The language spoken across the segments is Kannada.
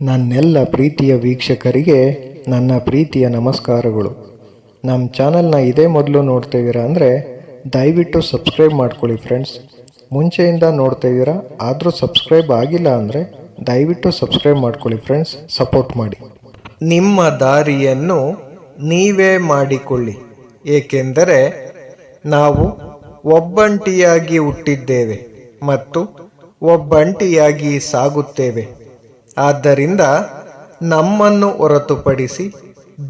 ನನ್ನೆಲ್ಲ ಪ್ರೀತಿಯ ವೀಕ್ಷಕರಿಗೆ ನನ್ನ ಪ್ರೀತಿಯ ನಮಸ್ಕಾರಗಳು. ನಮ್ಮ ಚಾನಲ್ನ ಇದೇ ಮೊದಲು ನೋಡ್ತಿದ್ದೀರಾ ಅಂದರೆ ದಯವಿಟ್ಟು ಸಬ್ಸ್ಕ್ರೈಬ್ ಮಾಡ್ಕೊಳ್ಳಿ ಫ್ರೆಂಡ್ಸ್. ಮುಂಚೆಯಿಂದ ನೋಡ್ತಿದ್ದೀರಾ ಆದರೂ ಸಬ್ಸ್ಕ್ರೈಬ್ ಆಗಿಲ್ಲ ಅಂದರೆ ದಯವಿಟ್ಟು ಸಬ್ಸ್ಕ್ರೈಬ್ ಮಾಡ್ಕೊಳ್ಳಿ ಫ್ರೆಂಡ್ಸ್, ಸಪೋರ್ಟ್ ಮಾಡಿ. ನಿಮ್ಮ ದಾರಿಯನ್ನು ನೀವೇ ಮಾಡಿಕೊಳ್ಳಿ, ಏಕೆಂದರೆ ನಾವು ಒಬ್ಬಂಟಿಯಾಗಿ ಹುಟ್ಟಿದ್ದೇವೆ ಮತ್ತು ಒಬ್ಬಂಟಿಯಾಗಿ ಸಾಗುತ್ತೇವೆ. ಆದ್ದರಿಂದ ನಮ್ಮನ್ನು ಹೊರತುಪಡಿಸಿ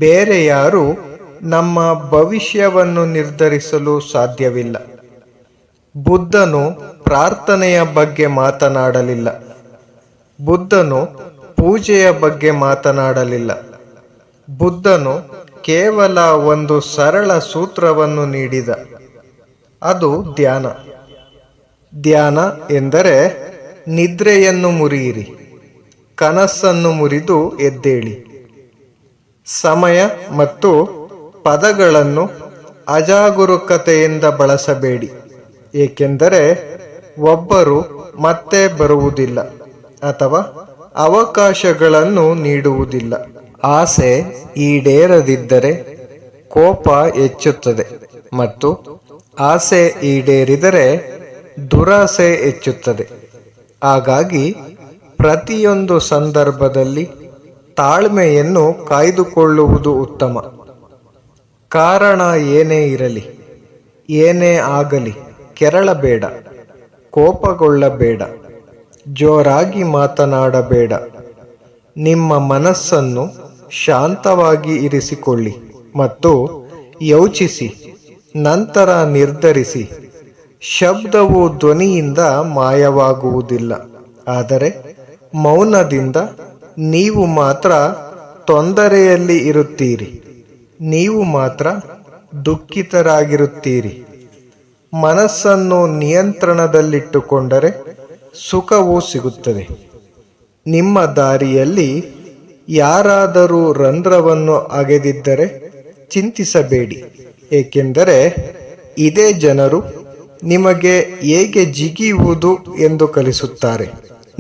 ಬೇರೆ ಯಾರೂ ನಮ್ಮ ಭವಿಷ್ಯವನ್ನು ನಿರ್ಧರಿಸಲು ಸಾಧ್ಯವಿಲ್ಲ. ಬುದ್ಧನು ಪ್ರಾರ್ಥನೆಯ ಬಗ್ಗೆ ಮಾತನಾಡಲಿಲ್ಲ. ಬುದ್ಧನು ಪೂಜೆಯ ಬಗ್ಗೆ ಮಾತನಾಡಲಿಲ್ಲ. ಬುದ್ಧನು ಕೇವಲ ಒಂದು ಸರಳ ಸೂತ್ರವನ್ನು ನೀಡಿದ, ಅದು ಧ್ಯಾನ. ಧ್ಯಾನ ಎಂದರೆ ನಿದ್ರೆಯನ್ನು ಮುರಿಯಿರಿ, ಕನಸನ್ನು ಮುರಿದು ಎದ್ದೇಳಿ. ಸಮಯ ಮತ್ತು ಪದಗಳನ್ನು ಅಜಾಗರೂಕತೆಯಿಂದ ಬಳಸಬೇಡಿ, ಏಕೆಂದರೆ ಒಬ್ಬರು ಮತ್ತೆ ಬರುವುದಿಲ್ಲ ಅಥವಾ ಅವಕಾಶಗಳನ್ನು ನೀಡುವುದಿಲ್ಲ. ಆಸೆ ಈಡೇರದಿದ್ದರೆ ಕೋಪ ಹೆಚ್ಚುತ್ತದೆ ಮತ್ತು ಆಸೆ ಈಡೇರಿದರೆ ದುರಾಸೆ ಹೆಚ್ಚುತ್ತದೆ. ಹಾಗಾಗಿ ಪ್ರತಿಯೊಂದು ಸಂದರ್ಭದಲ್ಲಿ ತಾಳ್ಮೆಯನ್ನು ಕಾಯ್ದುಕೊಳ್ಳುವುದು ಉತ್ತಮ. ಕಾರಣ ಏನೇ ಇರಲಿ, ಏನೇ ಆಗಲಿ ಕೆರಳಬೇಡ, ಕೋಪಗೊಳ್ಳಬೇಡ, ಜೋರಾಗಿ ಮಾತನಾಡಬೇಡ. ನಿಮ್ಮ ಮನಸ್ಸನ್ನು ಶಾಂತವಾಗಿ ಇರಿಸಿಕೊಳ್ಳಿ ಮತ್ತು ಯೋಚಿಸಿ, ನಂತರ ನಿರ್ಧರಿಸಿ. ಶಬ್ದವು ಧ್ವನಿಯಿಂದ ಮಾಯವಾಗುವುದಿಲ್ಲ, ಆದರೆ ಮೌನದಿಂದ ನೀವು ಮಾತ್ರ ತೊಂದರೆಯಲ್ಲಿ ಇರುತ್ತೀರಿ, ನೀವು ಮಾತ್ರ ದುಃಖಿತರಾಗಿರುತ್ತೀರಿ. ಮನಸ್ಸನ್ನು ನಿಯಂತ್ರಣದಲ್ಲಿಟ್ಟುಕೊಂಡರೆ ಸುಖವು ಸಿಗುತ್ತದೆ. ನಿಮ್ಮ ದಾರಿಯಲ್ಲಿ ಯಾರಾದರೂ ರಂಧ್ರವನ್ನು ಅಗೆದಿದ್ದರೆ ಚಿಂತಿಸಬೇಡಿ, ಏಕೆಂದರೆ ಇದೇ ಜನರು ನಿಮಗೆ ಹೇಗೆ ಜಿಗಿಯುವುದು ಎಂದು ಕಲಿಸುತ್ತಾರೆ.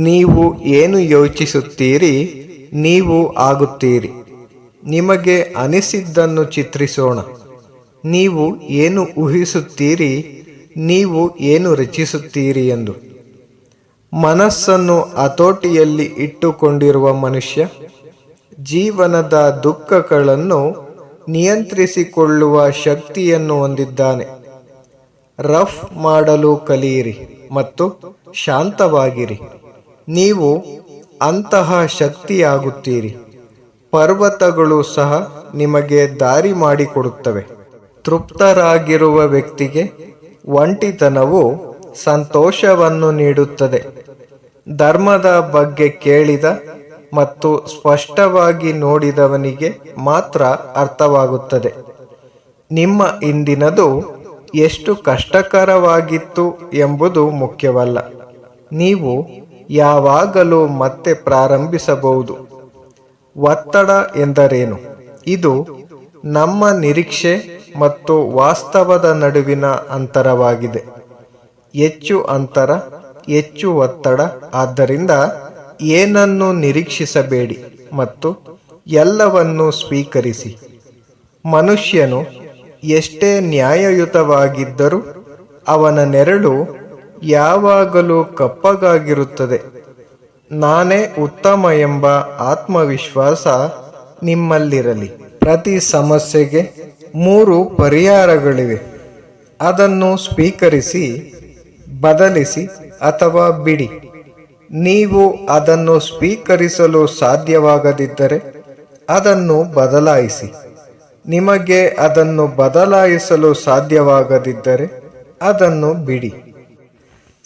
ನೀವು ಏನು ಯೋಚಿಸುತ್ತೀರಿ, ನೀವು ಆಗುತ್ತೀರಿ. ನಿಮಗೆ ಅನಿಸಿದ್ದನ್ನು ಚಿತ್ರಿಸೋಣ. ನೀವು ಏನು ಊಹಿಸುತ್ತೀರಿ, ನೀವು ಏನು ರಚಿಸುತ್ತೀರಿ ಎಂದು. ಮನಸ್ಸನ್ನು ಹತೋಟಿಯಲ್ಲಿ ಇಟ್ಟುಕೊಂಡಿರುವ ಮನುಷ್ಯ ಜೀವನದ ದುಃಖಗಳನ್ನು ನಿಯಂತ್ರಿಸಿಕೊಳ್ಳುವ ಶಕ್ತಿಯನ್ನು ಹೊಂದಿದ್ದಾನೆ. ರಫ್ ಮಾಡಲು ಕಲಿಯಿರಿ ಮತ್ತು ಶಾಂತವಾಗಿರಿ. ನೀವು ಅಂತಹ ಶಕ್ತಿಯಾಗುತ್ತೀರಿ. ಪರ್ವತಗಳು ಸಹ ನಿಮಗೆ ದಾರಿ ಮಾಡಿಕೊಡುತ್ತವೆ. ತೃಪ್ತರಾಗಿರುವ ವ್ಯಕ್ತಿಗೆ ಒಂಟಿತನವು ಸಂತೋಷವನ್ನು ನೀಡುತ್ತದೆ. ಧರ್ಮದ ಬಗ್ಗೆ ಕೇಳಿದ ಮತ್ತು ಸ್ಪಷ್ಟವಾಗಿ ನೋಡಿದವನಿಗೆ ಮಾತ್ರ ಅರ್ಥವಾಗುತ್ತದೆ. ನಿಮ್ಮ ಹಿಂದಿನದು ಎಷ್ಟು ಕಷ್ಟಕರವಾಗಿತ್ತು ಎಂಬುದು ಮುಖ್ಯವಲ್ಲ, ನೀವು ಯಾವಾಗಲೂ ಮತ್ತೆ ಪ್ರಾರಂಭಿಸಬಹುದು. ಒತ್ತಡ ಎಂದರೇನು? ಇದು ನಮ್ಮ ನಿರೀಕ್ಷೆ ಮತ್ತು ವಾಸ್ತವದ ನಡುವಿನ ಅಂತರವಾಗಿದೆ. ಹೆಚ್ಚು ಅಂತರ, ಹೆಚ್ಚು ಒತ್ತಡ. ಆದ್ದರಿಂದ ಏನನ್ನು ನಿರೀಕ್ಷಿಸಬೇಡಿ ಮತ್ತು ಎಲ್ಲವನ್ನು ಸ್ವೀಕರಿಸಿ. ಮನುಷ್ಯನು ಎಷ್ಟೇ ನ್ಯಾಯಯುತವಾಗಿದ್ದರೂ ಅವನ ನೆರಳು ಯಾವಾಗಲೂ ಕಪ್ಪಗಾಗಿರುತ್ತದೆ. ನಾನೇ ಉತ್ತಮ ಎಂಬ ಆತ್ಮವಿಶ್ವಾಸ ನಿಮ್ಮಲ್ಲಿರಲಿ. ಪ್ರತಿ ಸಮಸ್ಯೆಗೆ 3 ಪರಿಹಾರಗಳಿವೆ. ಅದನ್ನು ಸ್ವೀಕರಿಸಿ, ಬದಲಿಸಿ ಅಥವಾ ಬಿಡಿ. ನೀವು ಅದನ್ನು ಸ್ವೀಕರಿಸಲು ಸಾಧ್ಯವಾಗದಿದ್ದರೆ ಅದನ್ನು ಬದಲಾಯಿಸಿ. ನಿಮಗೆ ಅದನ್ನು ಬದಲಾಯಿಸಲು ಸಾಧ್ಯವಾಗದಿದ್ದರೆ ಅದನ್ನು ಬಿಡಿ.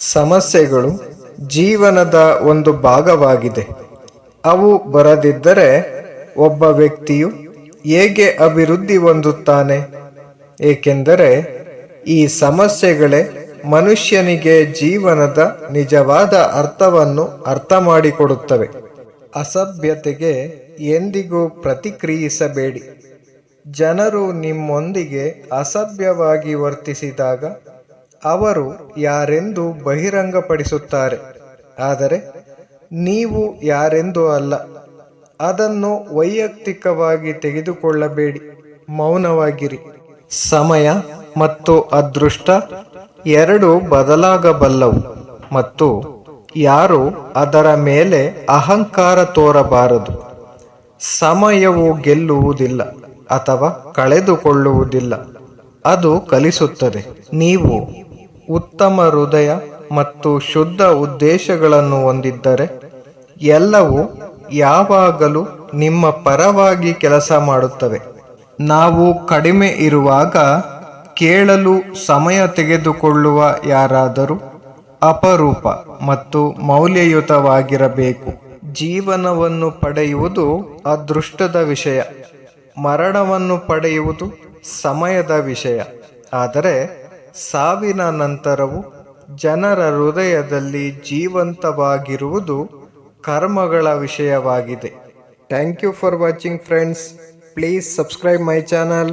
ಸಮಸ್ಯೆಗಳು ಜೀವನದ ಒಂದು ಭಾಗವಾಗಿದೆ. ಅವು ಬರದಿದ್ದರೆ ಒಬ್ಬ ವ್ಯಕ್ತಿಯು ಹೇಗೆ ಅಭಿವೃದ್ಧಿ ಹೊಂದುತ್ತಾನೆ? ಏಕೆಂದರೆ ಈ ಸಮಸ್ಯೆಗಳೇ ಮನುಷ್ಯನಿಗೆ ಜೀವನದ ನಿಜವಾದ ಅರ್ಥವನ್ನು ಅರ್ಥ ಮಾಡಿಕೊಡುತ್ತವೆ. ಅಸಭ್ಯತೆಗೆ ಎಂದಿಗೂ ಪ್ರತಿಕ್ರಿಯಿಸಬೇಡಿ. ಜನರು ನಿಮ್ಮೊಂದಿಗೆ ಅಸಭ್ಯವಾಗಿ ವರ್ತಿಸಿದಾಗ ಅವರು ಯಾರೆಂದು ಬಹಿರಂಗಪಡಿಸುತ್ತಾರೆ, ಆದರೆ ನೀವು ಯಾರೆಂದು ಅಲ್ಲ. ಅದನ್ನು ವೈಯಕ್ತಿಕವಾಗಿ ತೆಗೆದುಕೊಳ್ಳಬೇಡಿ. ಮೌನವಾಗಿರಿ. ಸಮಯ ಮತ್ತು ಅದೃಷ್ಟ ಎರಡು ಬದಲಾಗಬಲ್ಲವು ಮತ್ತು ಯಾರು ಅದರ ಮೇಲೆ ಅಹಂಕಾರ ತೋರಬಾರದು. ಸಮಯವು ಗೆಲ್ಲುವುದಿಲ್ಲ ಅಥವಾ ಕಳೆದುಕೊಳ್ಳುವುದಿಲ್ಲ, ಅದು ಕಲಿಸುತ್ತದೆ. ನೀವು ಉತ್ತಮ ಹೃದಯ ಮತ್ತು ಶುದ್ಧ ಉದ್ದೇಶಗಳನ್ನು ಹೊಂದಿದ್ದರೆ ಎಲ್ಲವೂ ಯಾವಾಗಲೂ ನಿಮ್ಮ ಪರವಾಗಿ ಕೆಲಸ ಮಾಡುತ್ತವೆ. ನಾವು ಕಡಿಮೆ ಇರುವಾಗ ಕೇಳಲು ಸಮಯ ತೆಗೆದುಕೊಳ್ಳುವ ಯಾರಾದರೂ ಅಪರೂಪ ಮತ್ತು ಮೌಲ್ಯಯುತವಾಗಿರಬೇಕು. ಜೀವನವನ್ನು ಪಡೆಯುವುದು ಅದೃಷ್ಟದ ವಿಷಯ, ಮರಣವನ್ನು ಪಡೆಯುವುದು ಸಮಯದ ವಿಷಯ. ಆದರೆ ಸಾವಿನ ನಂತರವೂ ಜನರ ಹೃದಯದಲ್ಲಿ ಜೀವಂತವಾಗಿರುವುದು ಕರ್ಮಗಳ ವಿಷಯವಾಗಿದೆ. Thank you for watching friends. Please subscribe my channel.